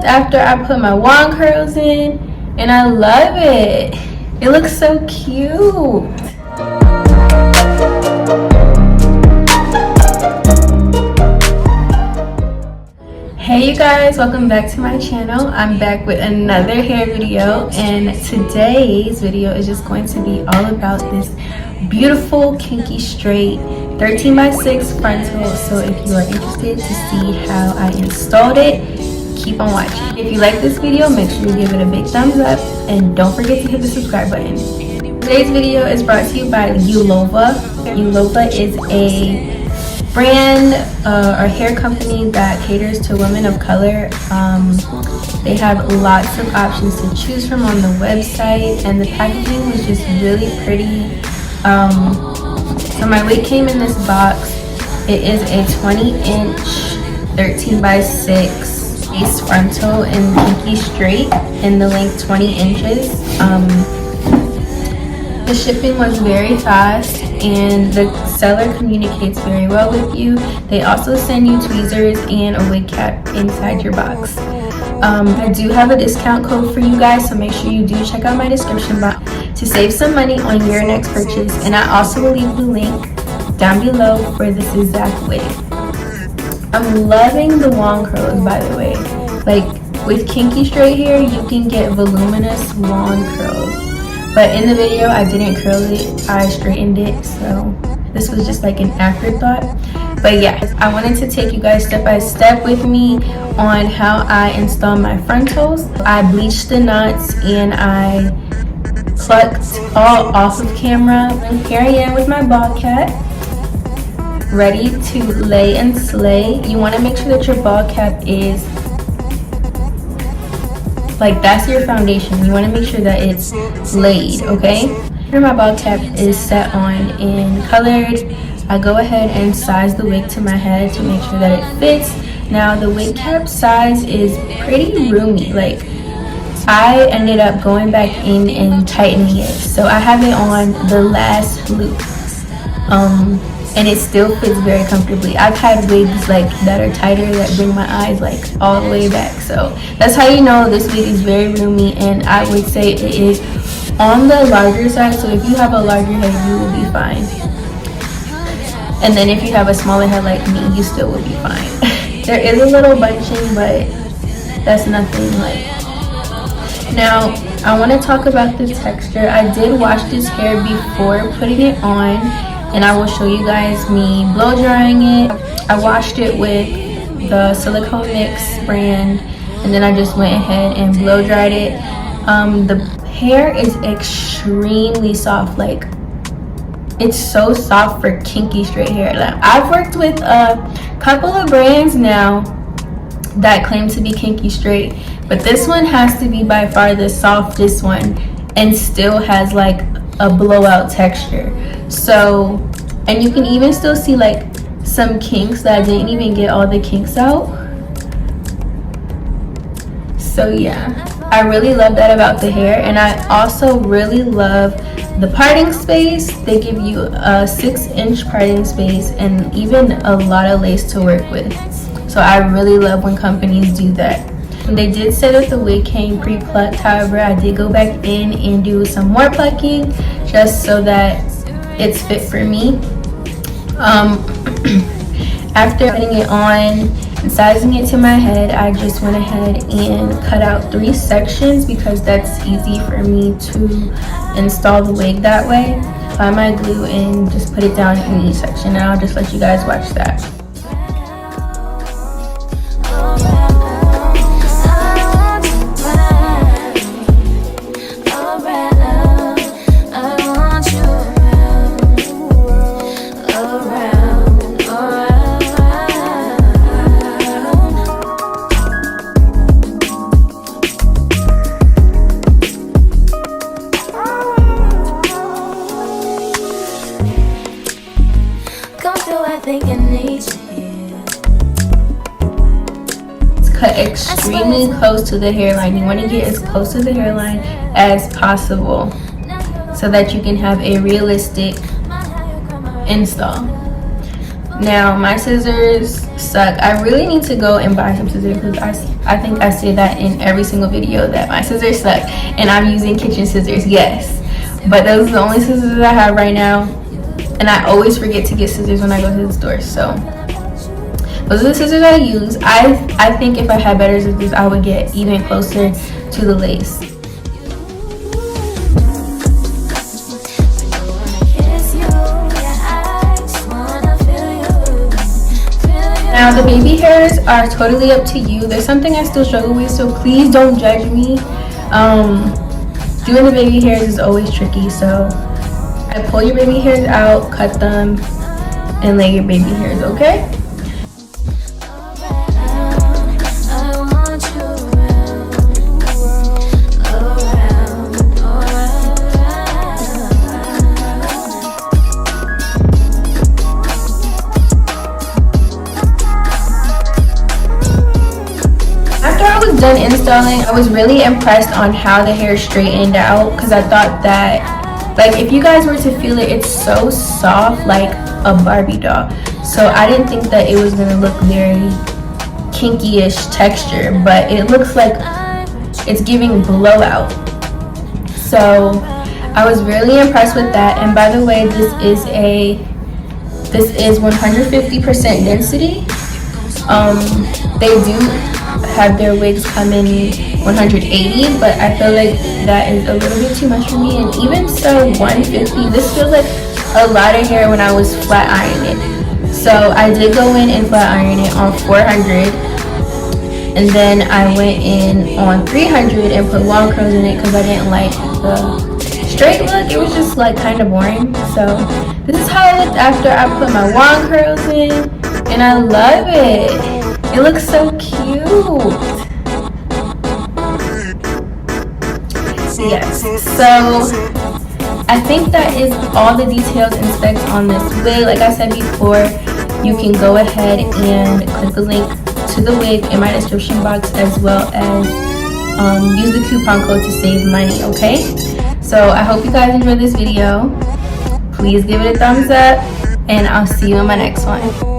after I put my wand curls in, and I love it. It looks so cute. Hey you guys, welcome back to my channel. I'm back with another hair video, and today's video is just going to be all about this beautiful kinky straight 13x6 frontal. So if you are interested to see how I installed it, keep on watching. If you like this video, make sure you give it a big thumbs up and don't forget to hit the subscribe button. Today's video is brought to you by Yolova. Yolova is a brand or hair company that caters to women of color. They have lots of options to choose from on the website, and the packaging was just really pretty. So my wig came in this box. It is a 20-inch 13x6 base frontal in kinky straight in the length 20 inches. The shipping was very fast, and the seller communicates very well with you. They also send you tweezers and a wig cap inside your box. I do have a discount code for you guys, so make sure you do check out my description box to save some money on your next purchase. And I also will leave the link down below for this exact wig. I'm loving the wand curls, by the way. Like with kinky straight hair, you can get voluminous wand curls. But in the video, I didn't curl it, I straightened it, so this was just like an afterthought. But yeah, I wanted to take you guys step by step with me on how I install my frontals. I bleached the knots and I plucked all off of camera. And here I am with my ball cap, ready to lay and slay. You want to make sure that your ball cap is like, that's your foundation. You want to make sure that it's laid, okay? After my ball cap is set on and colored, I go ahead and size the wig to my head to make sure that it fits. Now the wig cap size is pretty roomy. Like, I ended up going back in and tightening it, so I have it on the last loop, and it still fits very comfortably. I've had wigs like that are tighter that bring my eyes like all the way back, so that's how you know this wig is very roomy. And I would say it is on the larger side, so if you have a larger head, you will be fine. And then if you have a smaller head like me, you still will be fine. There is a little bunching, but that's nothing. Like, now I want to talk about the texture. I did wash this hair before putting it on, and I will show you guys me blow drying it. I washed it with the silicone mix brand, and then I just went ahead and blow dried it. The hair is extremely soft. Like, it's so soft for kinky straight hair. Like, I've worked with a couple of brands now that claim to be kinky straight, but this one has to be by far the softest one and still has like a blowout texture. So, and you can even still see like some kinks that I didn't even get all the kinks out. So yeah, I really love that about the hair. And I also really love the parting space. They give you a 6-inch parting space and even a lot of lace to work with. So I really love when companies do that. They did say that the wig came pre-plucked. However, I did go back in and do some more plucking just so that it's fit for me. After putting it on and sizing it to my head, I just went ahead and cut out 3 sections because that's easy for me to install the wig that way. Apply my glue and just put it down in each section, and I'll just let you guys watch that. Cut extremely close to the hairline. You want to get as close to the hairline as possible so that you can have a realistic install. Now my scissors suck. I really need to go and buy some scissors because I think I say that in every single video that my scissors suck and I'm using kitchen scissors. Yes, but those are the only scissors that I have right now, and I always forget to get scissors when I go to the store. So those are the scissors I use. I think if I had better scissors, I would get even closer to the lace. Now the baby hairs are totally up to you. There's something I still struggle with, so please don't judge me. Doing the baby hairs is always tricky, so I pull your baby hairs out, cut them, and lay your baby hairs, okay? Done installing, I was really impressed on how the hair straightened out, because I thought that, like, if you guys were to feel it, it's so soft like a Barbie doll. So I didn't think that it was going to look very kinky-ish texture, but it looks like it's giving blowout. So I was really impressed with that. And by the way, this is 150% density. They do have their wigs come in 180, but I feel like that is a little bit too much for me. And even so, 150, this feels like a lot of hair when I was flat ironing it. So I did go in and flat iron it on 400, and then I went in on 300 and put long curls in it because I didn't like the straight look. It was just like kind of boring. So this is how it looked after I put my long curls in, and I love it. It looks so cute. Yes, so I think that is all the details and specs on this wig. Like I said before, you can go ahead and click the link to the wig in my description box, as well as use the coupon code to save money, okay? So I hope you guys enjoyed this video. Please give it a thumbs up, and I'll see you in my next one.